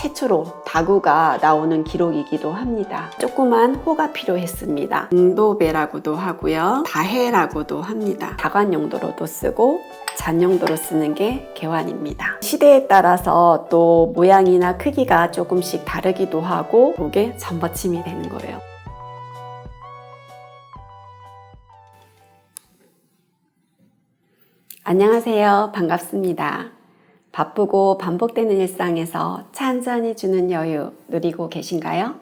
최초로 다구가 나오는 기록이기도 합니다. 조그만 호가 필요했습니다. 응도배라고도 하고요, 다해라고도 합니다. 다관 용도로도 쓰고 잔 용도로 쓰는 게 개환입니다. 시대에 따라서 또 모양이나 크기가 조금씩 다르기도 하고 그게 전받침이 되는 거예요. 안녕하세요. 반갑습니다. 바쁘고 반복되는 일상에서 차 한 잔이 주는 여유 누리고 계신가요?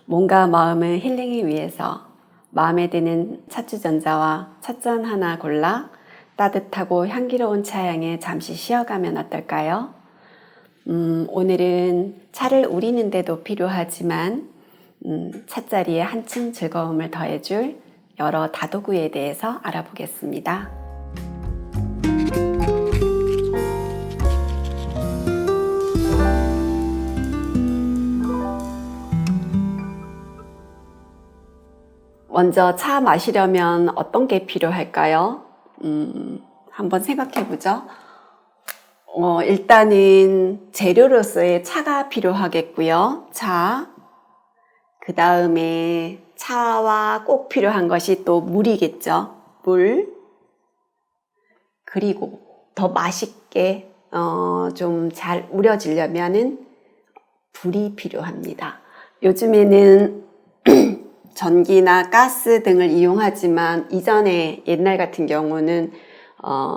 몸과 마음을 힐링을 위해서 마음에 드는 차주전자와 찻잔 하나 골라 따뜻하고 향기로운 차향에 잠시 쉬어가면 어떨까요? 오늘은 차를 우리는 데도 필요하지만 찻자리에 한층 즐거움을 더해줄 여러 다도구에 대해서 알아보겠습니다. 먼저 차 마시려면 어떤 게 필요할까요? 한번 생각해 보죠. 일단은 재료로서의 차가 필요하겠고요. 차. 그 다음에 차와 꼭 필요한 것이 또 물이겠죠. 물. 그리고 더 맛있게 좀 잘 우려지려면은 불이 필요합니다. 요즘에는 전기나 가스 등을 이용하지만 이전에 옛날 같은 경우는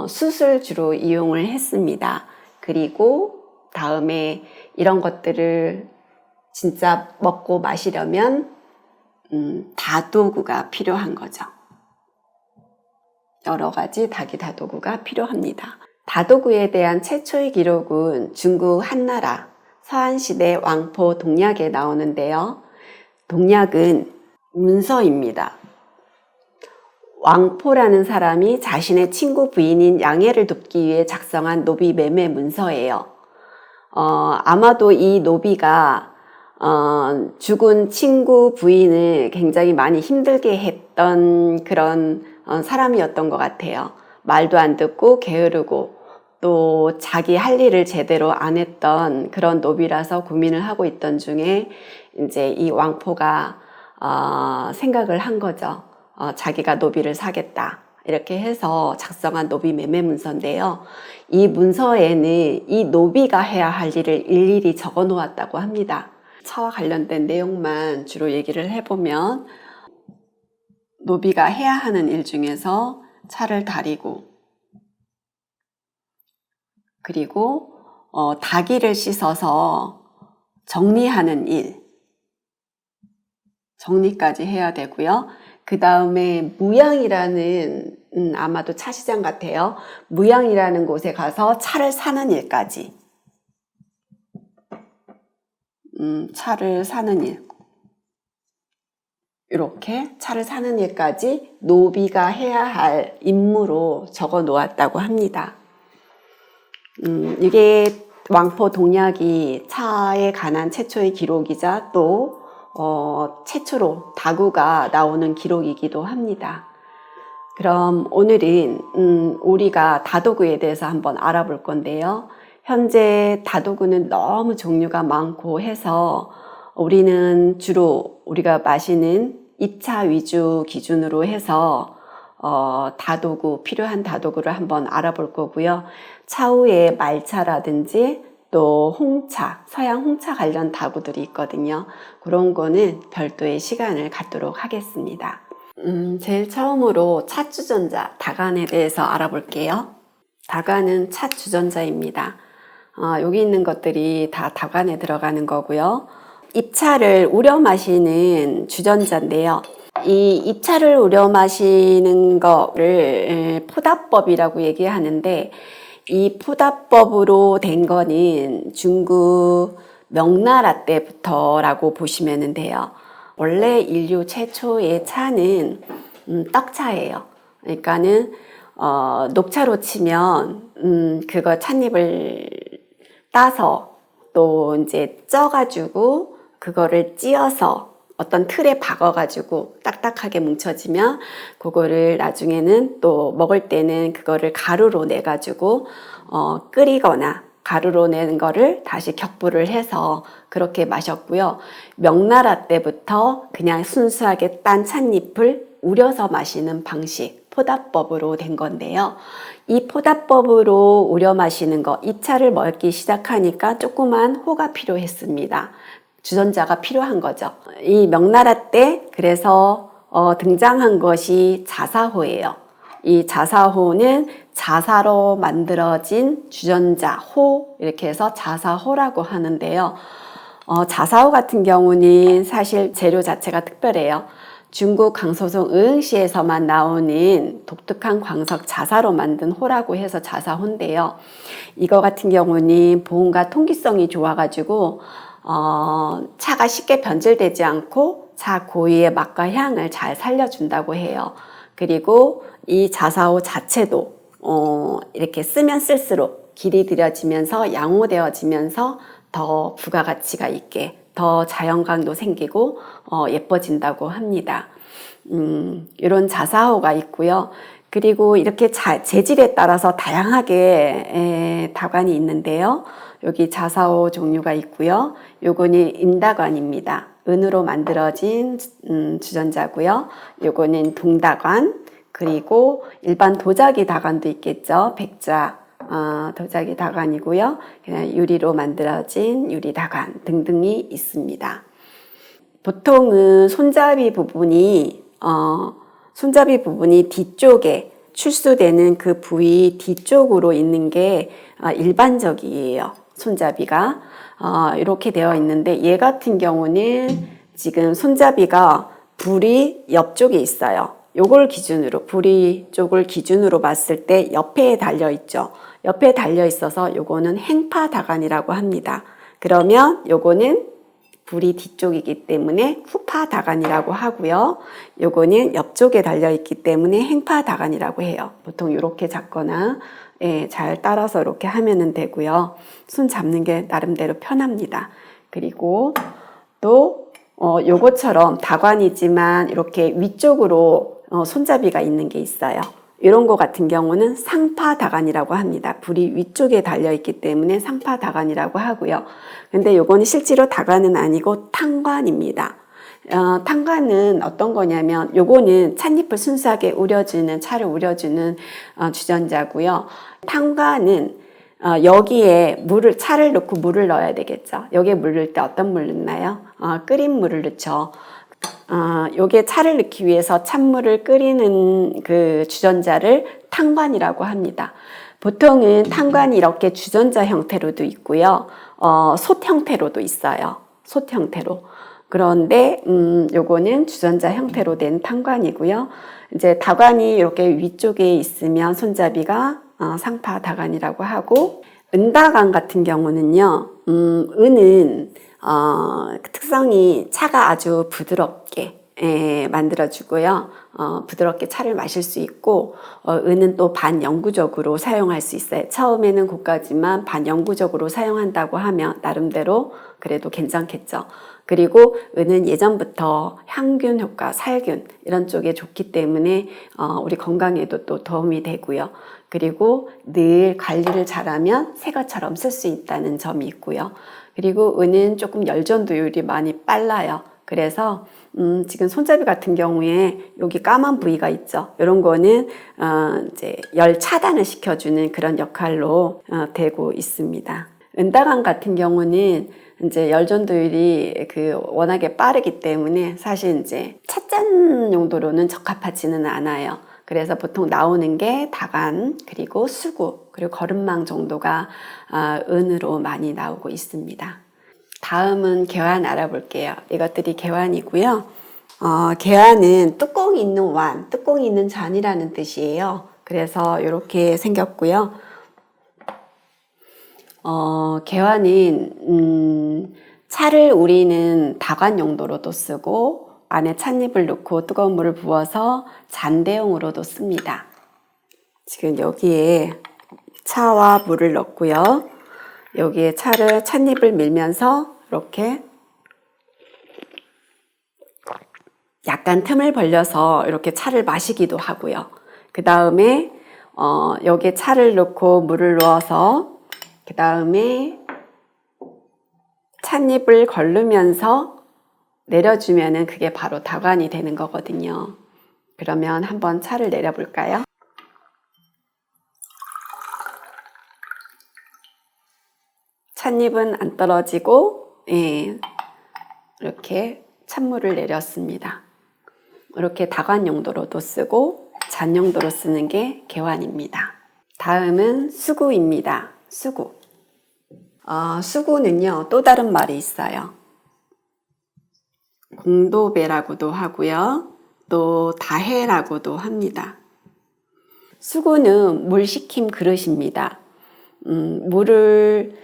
숯을 주로 이용을 했습니다. 그리고 다음에 이런 것들을 진짜 먹고 마시려면 다도구가 필요한 거죠. 여러 가지 다도구가 필요합니다. 다도구에 대한 최초의 기록은 중국 한나라 서한시대 왕포 동략에 나오는데요. 동략은 문서입니다. 왕포라는 사람이 자신의 친구 부인인 양해를 돕기 위해 작성한 노비 매매 문서예요. 아마도 이 노비가 죽은 친구 부인을 굉장히 많이 힘들게 했던 그런 사람이었던 것 같아요. 말도 안 듣고 게으르고 또 자기 할 일을 제대로 안 했던 그런 노비라서 고민을 하고 있던 중에 이제 이 왕포가 생각을 한 거죠. 자기가 노비를 사겠다. 이렇게 해서 작성한 노비 매매 문서인데요. 이 문서에는 이 노비가 해야 할 일을 일일이 적어 놓았다고 합니다. 차와 관련된 내용만 주로 얘기를 해보면 노비가 해야 하는 일 중에서 차를 다리고 그리고 닭이를 씻어서 정리하는 일 정리까지 해야 되고요. 그 다음에 무양이라는 아마도 차시장 같아요. 무양이라는 곳에 가서 차를 사는 일까지 차를 사는 일 이렇게 차를 사는 일까지 노비가 해야 할 임무로 적어 놓았다고 합니다. 이게 왕포 동략이 차에 관한 최초의 기록이자 또 최초로 다구가 나오는 기록이기도 합니다. 그럼 오늘은 우리가 다도구에 대해서 한번 알아볼 건데요. 현재 다도구는 너무 종류가 많고 해서 우리는 주로 우리가 마시는 입차 위주 기준으로 해서 다도구, 필요한 다도구를 한번 알아볼 거고요. 차후에 말차라든지 또 홍차, 서양 홍차 관련 다구들이 있거든요. 그런 거는 별도의 시간을 갖도록 하겠습니다. 제일 처음으로 차주전자, 다간에 대해서 알아볼게요. 다간은 차주전자입니다. 여기 있는 것들이 다 다간에 들어가는 거고요. 입차를 우려 마시는 주전자인데요. 이 입차를 우려 마시는 거를 포다법이라고 얘기하는데 이 포다법으로 된 거는 중국 명나라 때부터라고 보시면 돼요. 원래 인류 최초의 차는 떡차예요. 그러니까는 녹차로 치면 그거 찻잎을 따서 또 이제 쪄가지고 그거를 찧어서 어떤 틀에 박아가지고 딱딱하게 뭉쳐지면 그거를 나중에는 또 먹을 때는 그거를 가루로 내가지고 끓이거나 가루로 낸 거를 다시 격부를 해서 그렇게 마셨고요. 명나라 때부터 그냥 순수하게 딴 찻잎을 우려서 마시는 방식, 포다법으로 된 건데요. 이 포다법으로 우려 마시는 거, 이 차를 먹기 시작하니까 조그만 호가 필요했습니다. 주전자가 필요한 거죠. 이 명나라 때 그래서 등장한 것이 자사호예요. 이 자사호는 자사로 만들어진 주전자, 호 이렇게 해서 자사호라고 하는데요. 자사호 같은 경우는 사실 재료 자체가 특별해요. 중국 강서성 의흥시에서만 나오는 독특한 광석 자사로 만든 호라고 해서 자사호인데요. 이거 같은 경우는 보온과 통기성이 좋아가지고 차가 쉽게 변질되지 않고 차 고유의 맛과 향을 잘 살려준다고 해요. 그리고 이 자사호 자체도 이렇게 쓰면 쓸수록 길이 들여지면서 양호되어지면서 더 부가가치가 있게 더 자연광도 생기고 예뻐진다고 합니다. 이런 자사호가 있고요. 그리고 이렇게 재질에 따라서 다양하게 다관이 있는데요. 여기 자사호 종류가 있고요. 요거는 임다관입니다. 은으로 만들어진 주전자고요. 요거는 동다관, 그리고 일반 도자기 다관도 있겠죠. 백자 도자기 다관이고요. 그냥 유리로 만들어진 유리 다관 등등이 있습니다. 보통은 손잡이 부분이 뒤쪽에 출수되는 그 부위 뒤쪽으로 있는 게 일반적이에요. 손잡이가 이렇게 되어 있는데 얘 같은 경우는 지금 손잡이가 불이 옆쪽에 있어요. 요걸 기준으로 부리 쪽을 기준으로 봤을 때 옆에 달려 있죠. 옆에 달려 있어서 요거는 행파다관이라고 합니다. 그러면 요거는 불이 뒤쪽이기 때문에 후파다관이라고 하고요. 요거는 옆쪽에 달려 있기 때문에 행파다관이라고 해요. 보통 이렇게 잡거나 잘 따라서 이렇게 하면 되고요. 손 잡는 게 나름대로 편합니다. 그리고 또 요것처럼 다관이지만 이렇게 위쪽으로 손잡이가 있는 게 있어요. 이런 거 같은 경우는 상파다관이라고 합니다. 불이 위쪽에 달려있기 때문에 상파다관이라고 하고요. 근데 요거는 실제로 다관은 아니고 탕관입니다. 탕관은 어떤 거냐면 요거는 찻잎을 순수하게 우려주는, 차를 우려주는 주전자고요. 탕관은 여기에 차를 넣고 물을 넣어야 되겠죠. 여기에 물 넣을 때 어떤 물 넣나요? 끓인 물을 넣죠. 요게 차를 넣기 위해서 찬물을 끓이는 그 주전자를 탕관이라고 합니다. 보통은 탕관이 이렇게 주전자 형태로도 있고요. 솥 형태로도 있어요. 솥 형태로. 그런데 요거는 주전자 형태로 된 탕관이고요. 이제 다관이 이렇게 위쪽에 있으면 손잡이가 상파 다관이라고 하고, 은다관 같은 경우는요. 은은 특성이 차가 아주 부드럽게 만들어주고요. 부드럽게 차를 마실 수 있고, 은은 또 반영구적으로 사용할 수 있어요. 처음에는 고가지만 반영구적으로 사용한다고 하면 나름대로 그래도 괜찮겠죠. 그리고 은은 예전부터 향균 효과, 살균 이런 쪽에 좋기 때문에 우리 건강에도 또 도움이 되고요. 그리고 늘 관리를 잘하면 새 것처럼 쓸 수 있다는 점이 있고요. 그리고 은은 조금 열전도율이 많이 빨라요. 그래서 지금 손잡이 같은 경우에 여기 까만 부위가 있죠. 이런 거는 이제 열 차단을 시켜주는 그런 역할로 되고 있습니다. 은다관 같은 경우는 이제 열전도율이 워낙에 빠르기 때문에 사실 이제 찻잔 용도로는 적합하지는 않아요. 그래서 보통 나오는 게 다관, 그리고 수구, 그리고 거름망 정도가 은으로 많이 나오고 있습니다. 다음은 개환 알아볼게요. 이것들이 개환이고요. 개환은 뚜껑이 있는 완, 뚜껑이 있는 잔이라는 뜻이에요. 그래서 이렇게 생겼고요. 개환은 차를 우리는 다관 용도로도 쓰고 안에 찻잎을 넣고 뜨거운 물을 부어서 잔대용으로도 씁니다. 지금 여기에 차와 물을 넣고요. 여기에 찻잎을 밀면서 이렇게 약간 틈을 벌려서 이렇게 차를 마시기도 하고요. 그 다음에 여기에 차를 넣고 물을 넣어서 그 다음에 찻잎을 걸르면서 내려주면은 그게 바로 다관이 되는 거거든요. 그러면 한번 차를 내려볼까요? 찻잎은 안 떨어지고, 예, 이렇게 찬물을 내렸습니다. 이렇게 다관 용도로도 쓰고 잔 용도로 쓰는 게 개환입니다. 다음은 수구입니다. 수구. 수구는요, 또 다른 말이 있어요. 공도배라고도 하고요, 또 다해라고도 합니다. 수구는 물 식힘 그릇입니다. 물을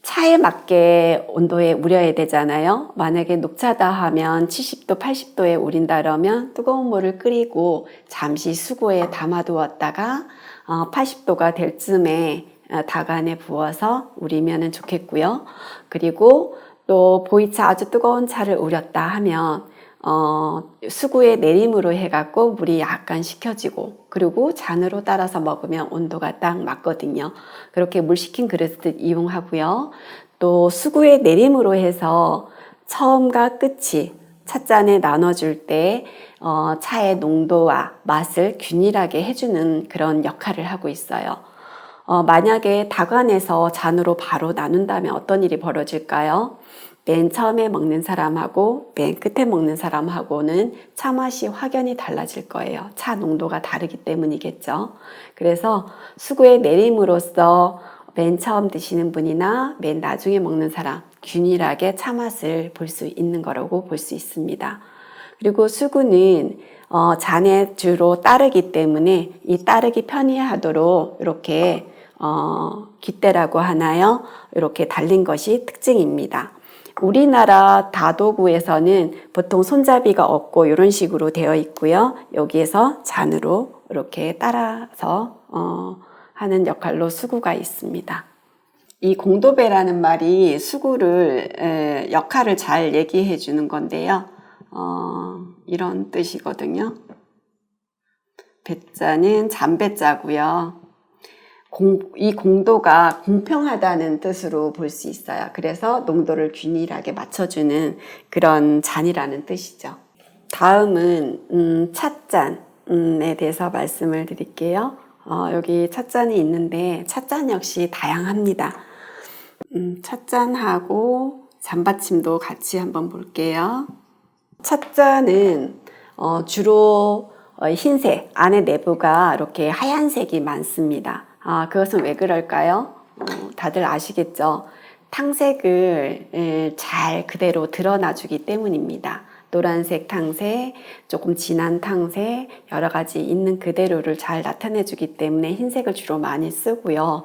차에 맞게 온도에 우려야 되잖아요. 만약에 녹차다 하면 70도, 80도에 우린다 그러면 뜨거운 물을 끓이고 잠시 수구에 담아두었다가 80도가 될 쯤에 다간에 부어서 우리면 좋겠고요. 그리고 또 보이차 아주 뜨거운 차를 우렸다 하면 수구에 내림으로 해갖고 물이 약간 식혀지고, 그리고 잔으로 따라서 먹으면 온도가 딱 맞거든요. 그렇게 물 식힌 그릇을 이용하고요. 또 수구에 내림으로 해서 처음과 끝이 찻잔에 나눠줄 때 차의 농도와 맛을 균일하게 해주는 그런 역할을 하고 있어요. 만약에 다관에서 잔으로 바로 나눈다면 어떤 일이 벌어질까요? 맨 처음에 먹는 사람하고 맨 끝에 먹는 사람하고는 차 맛이 확연히 달라질 거예요. 차 농도가 다르기 때문이겠죠. 그래서 수구에 내림으로써 맨 처음 드시는 분이나 맨 나중에 먹는 사람 균일하게 차 맛을 볼 수 있는 거라고 볼 수 있습니다. 그리고 수구는 잔에 주로 따르기 때문에 이 따르기 편리하도록 이렇게 깃대라고 하나요? 이렇게 달린 것이 특징입니다. 우리나라 다도구에서는 보통 손잡이가 없고 이런 식으로 되어 있고요. 여기에서 잔으로 이렇게 따라서 하는 역할로 수구가 있습니다. 이 공도배라는 말이 수구를 역할을 잘 얘기해 주는 건데요. 이런 뜻이거든요. 배자는 잔배자고요. 이 공도가 공평하다는 뜻으로 볼 수 있어요. 그래서 농도를 균일하게 맞춰주는 그런 잔이라는 뜻이죠. 다음은 찻잔에 대해서 말씀을 드릴게요. 여기 찻잔이 있는데 찻잔 역시 다양합니다. 찻잔하고 잔받침도 같이 한번 볼게요. 찻잔은 주로 흰색, 안에 내부가 이렇게 하얀색이 많습니다. 그것은 왜 그럴까요? 다들 아시겠죠? 탕색을 잘 그대로 드러나주기 때문입니다. 노란색 탕색, 조금 진한 탕색, 여러 가지 있는 그대로를 잘 나타내주기 때문에 흰색을 주로 많이 쓰고요.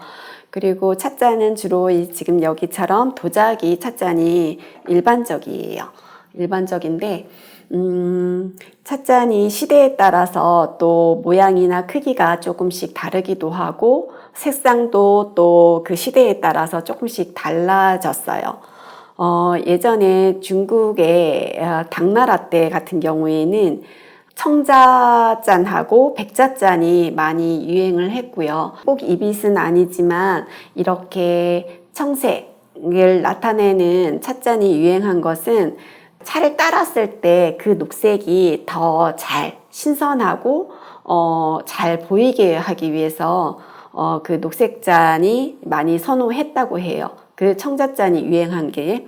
그리고 찻잔은 주로 지금 여기처럼 도자기 찻잔이 일반적이에요. 일반적인데 찻잔이 시대에 따라서 또 모양이나 크기가 조금씩 다르기도 하고 색상도 또 그 시대에 따라서 조금씩 달라졌어요. 예전에 중국의 당나라 때 같은 경우에는 청자잔하고 백자잔이 많이 유행을 했고요. 꼭 이빛은 아니지만 이렇게 청색을 나타내는 찻잔이 유행한 것은 차를 따랐을 때 그 녹색이 더 잘 신선하고 잘 보이게 하기 위해서 그 녹색잔이 많이 선호했다고 해요. 그 청자잔이 유행한 게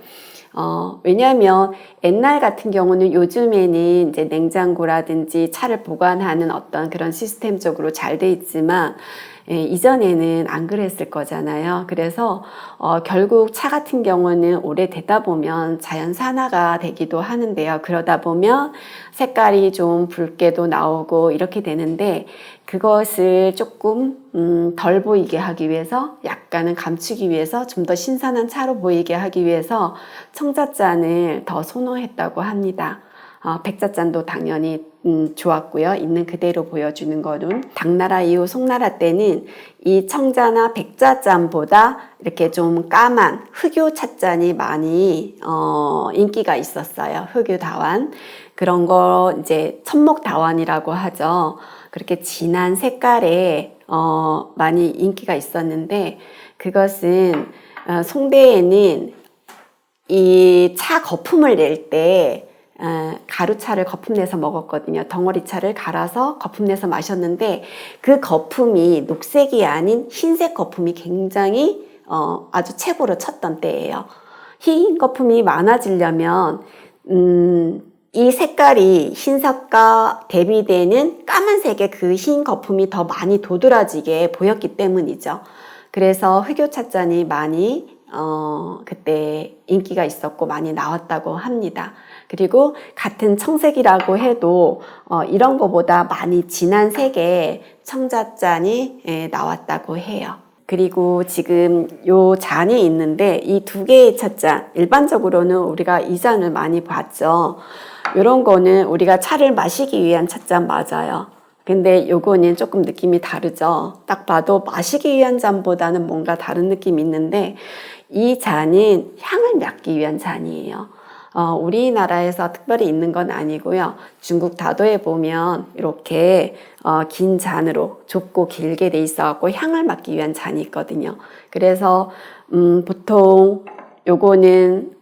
왜냐하면 옛날 같은 경우는 요즘에는 이제 냉장고라든지 차를 보관하는 어떤 그런 시스템적으로 잘 돼 있지만 이전에는 안 그랬을 거잖아요. 그래서 결국 차 같은 경우는 오래되다 보면 자연 산화가 되기도 하는데요. 그러다 보면 색깔이 좀 붉게도 나오고 이렇게 되는데 그것을 조금 덜 보이게 하기 위해서 약간은 감추기 위해서 좀 더 신선한 차로 보이게 하기 위해서 청자잔을 더 선호했다고 합니다. 백자잔도 당연히 좋았고요. 있는 그대로 보여주는 거는 당나라 이후 송나라 때는 이 청자나 백자잔보다 이렇게 좀 까만 흑요 찻잔이 많이 인기가 있었어요. 흑요 다완 그런 거 이제 천목 다완이라고 하죠. 그렇게 진한 색깔에 많이 인기가 있었는데 그것은 송대에는 이 차 거품을 낼 때 가루차를 거품 내서 먹었거든요. 덩어리차를 갈아서 거품 내서 마셨는데 그 거품이 녹색이 아닌 흰색 거품이 굉장히 아주 최고로 쳤던 때예요. 흰 거품이 많아지려면 이 색깔이 흰색과 대비되는 까만색의 그 흰 거품이 더 많이 도드라지게 보였기 때문이죠. 그래서 흑요 찻잔이 많이 그때 인기가 있었고 많이 나왔다고 합니다. 그리고 같은 청색이라고 해도 이런 거보다 많이 진한 색의 청자잔이 나왔다고 해요. 그리고 지금 요 잔이 있는데 이 두 개의 찻잔, 일반적으로는 우리가 이 잔을 많이 봤죠. 이런 거는 우리가 차를 마시기 위한 찻잔 맞아요. 근데 요거는 조금 느낌이 다르죠. 딱 봐도 마시기 위한 잔보다는 뭔가 다른 느낌이 있는데 이 잔은 향을 맡기 위한 잔이에요. 우리나라에서 특별히 있는 건 아니고요. 중국 다도에 보면 이렇게 긴 잔으로 좁고 길게 돼 있어갖고 향을 맡기 위한 잔이 있거든요. 그래서 보통 요거는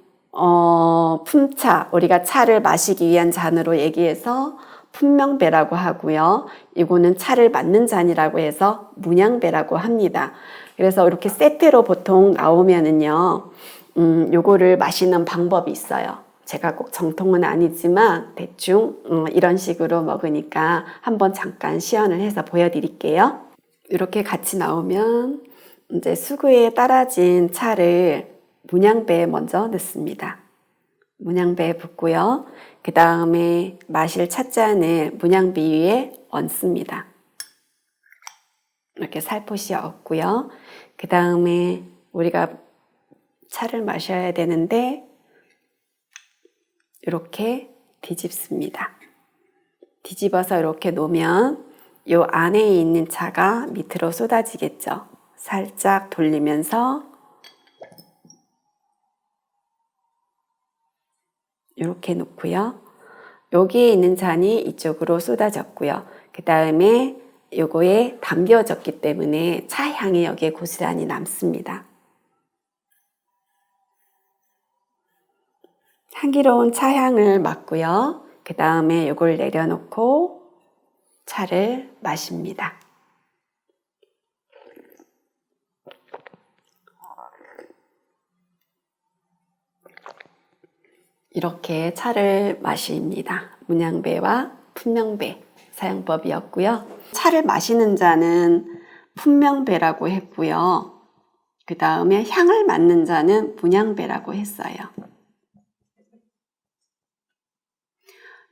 품차, 우리가 차를 마시기 위한 잔으로 얘기해서 품명배라고 하고요. 이거는 차를 맡는 잔이라고 해서 문양배라고 합니다. 그래서 이렇게 세트로 보통 나오면은요, 요거를 마시는 방법이 있어요. 제가 꼭 정통은 아니지만 대충 이런 식으로 먹으니까 한번 잠깐 시연을 해서 보여드릴게요. 이렇게 같이 나오면 이제 수구에 따라진 차를 문양배에 먼저 넣습니다. 문양배에 붓고요. 그 다음에 마실 찻잔을 문양비 위에 얹습니다. 이렇게 살포시 얹고요. 그 다음에 우리가 차를 마셔야 되는데 이렇게 뒤집습니다. 뒤집어서 이렇게 놓으면 이 안에 있는 차가 밑으로 쏟아지겠죠. 살짝 돌리면서 이렇게 놓고요. 여기에 있는 잔이 이쪽으로 쏟아졌고요. 그 다음에 요거에 담겨졌기 때문에 차 향이 여기에 고스란히 남습니다. 향기로운 차 향을 맡고요. 그 다음에 요걸 내려놓고 차를 마십니다. 이렇게 차를 마십니다. 문양배와 품명배 사용법이었고요. 차를 마시는 자는 품명배라고 했고요. 그 다음에 향을 맡는 자는 문양배라고 했어요.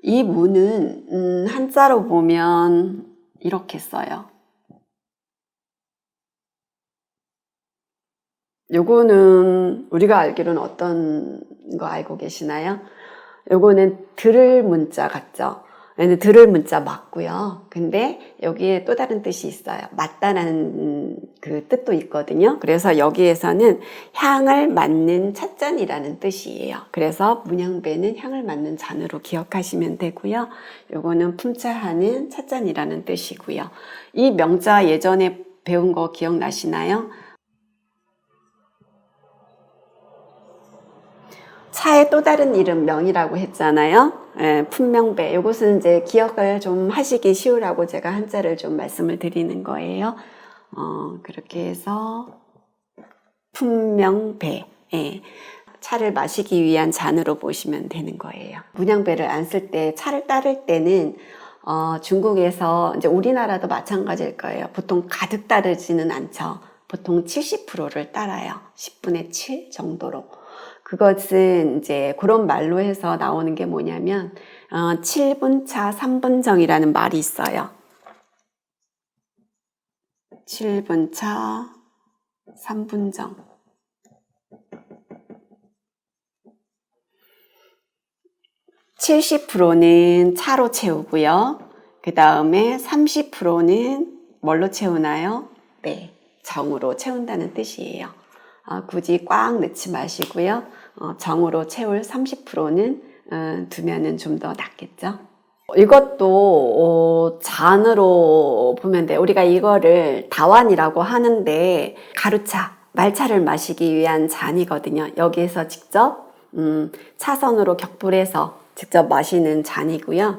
이 문은 한자로 보면 이렇게 써요. 요거는 우리가 알기로는 어떤 거 알고 계시나요? 요거는 들을 문자 같죠? 얘는 들을 문자 맞고요. 근데 여기에 또 다른 뜻이 있어요. 맞다라는 그 뜻도 있거든요. 그래서 여기에서는 향을 맡는 찻잔이라는 뜻이에요. 그래서 문양배는 향을 맡는 잔으로 기억하시면 되고요. 요거는 품차하는 찻잔이라는 뜻이고요. 이 명자 예전에 배운 거 기억나시나요? 차의 또 다른 이름 명이라고 했잖아요. 품명배. 이것은 이제 기억을 좀 하시기 쉬우라고 제가 한자를 좀 말씀을 드리는 거예요. 그렇게 해서 품명배. 차를 마시기 위한 잔으로 보시면 되는 거예요. 문양배를 안 쓸 때, 차를 따를 때는 중국에서 이제 우리나라도 마찬가지일 거예요. 보통 가득 따르지는 않죠. 보통 70%를 따라요. 10분의 7 정도로. 그것은 이제 그런 말로 해서 나오는 게 뭐냐면 7분차 3분정이라는 말이 있어요. 7분차 3분정. 70%는 차로 채우고요. 그 다음에 30%는 뭘로 채우나요? 네, 정으로 채운다는 뜻이에요. 굳이 꽉 넣지 마시고요. 정으로 채울 30%는 두면은 좀 더 낫겠죠. 이것도 잔으로 보면 돼요. 우리가 이거를 다완이라고 하는데 가루차, 말차를 마시기 위한 잔이거든요. 여기에서 직접 차선으로 격불해서 직접 마시는 잔이고요.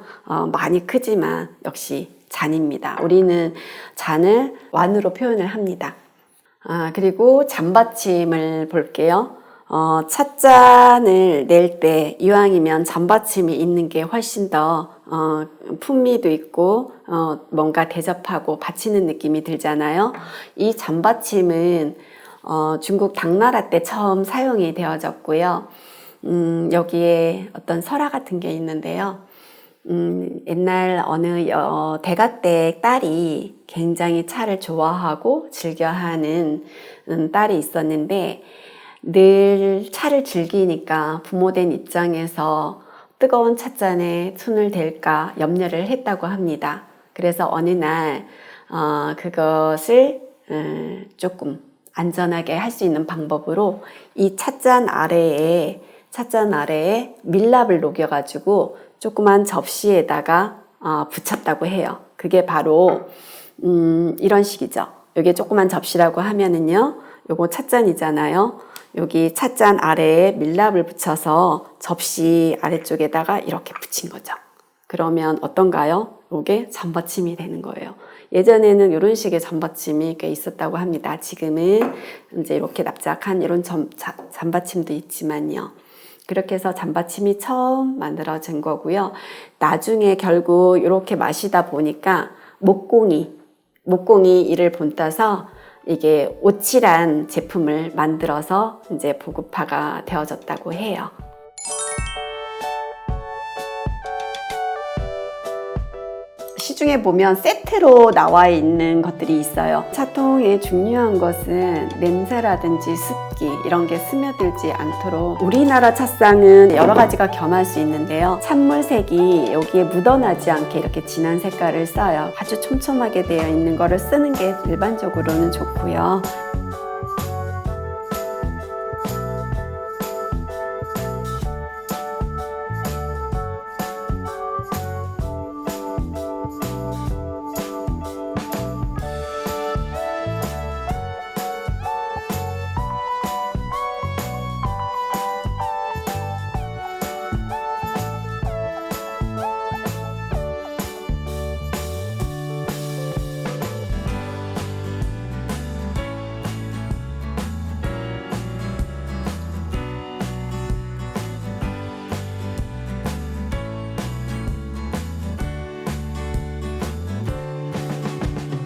많이 크지만 역시 잔입니다. 우리는 잔을 완으로 표현을 합니다. 그리고 잔받침을 볼게요. 찻잔을 낼 때 이왕이면 잔받침이 있는 게 훨씬 더 풍미도 있고 뭔가 대접하고 바치는 느낌이 들잖아요. 이 잔받침은 중국 당나라 때 처음 사용이 되어졌고요. 여기에 어떤 설화 같은 게 있는데요. 옛날 어느 대가댁 딸이 굉장히 차를 좋아하고 즐겨하는 딸이 있었는데 늘 차를 즐기니까 부모된 입장에서 뜨거운 찻잔에 손을 댈까 염려를 했다고 합니다. 그래서 어느 날 그것을 조금 안전하게 할 수 있는 방법으로 이 찻잔 아래에 밀랍을 녹여가지고 조그만 접시에다가 붙였다고 해요. 그게 바로 이런 식이죠. 여기 조그만 접시라고 하면은요, 요거 찻잔이잖아요. 여기 찻잔 아래에 밀랍을 붙여서 접시 아래쪽에다가 이렇게 붙인 거죠. 그러면 어떤가요? 이게 잔받침이 되는 거예요. 예전에는 이런 식의 잔받침이 꽤 있었다고 합니다. 지금은 이제 이렇게 납작한 이런 잔받침도 있지만요. 그렇게 해서 잔받침이 처음 만들어진 거고요. 나중에 결국 이렇게 마시다 보니까 목공이 이를 본따서 이게 오칠한 제품을 만들어서 이제 보급화가 되어졌다고 해요. 시중에 보면 세트로 나와 있는 것들이 있어요. 차통의 중요한 것은 냄새라든지 습기 이런 게 스며들지 않도록 우리나라 찻상은 여러 가지가 겸할 수 있는데요. 찬물색이 여기에 묻어나지 않게 이렇게 진한 색깔을 써요. 아주 촘촘하게 되어 있는 거를 쓰는 게 일반적으로는 좋고요.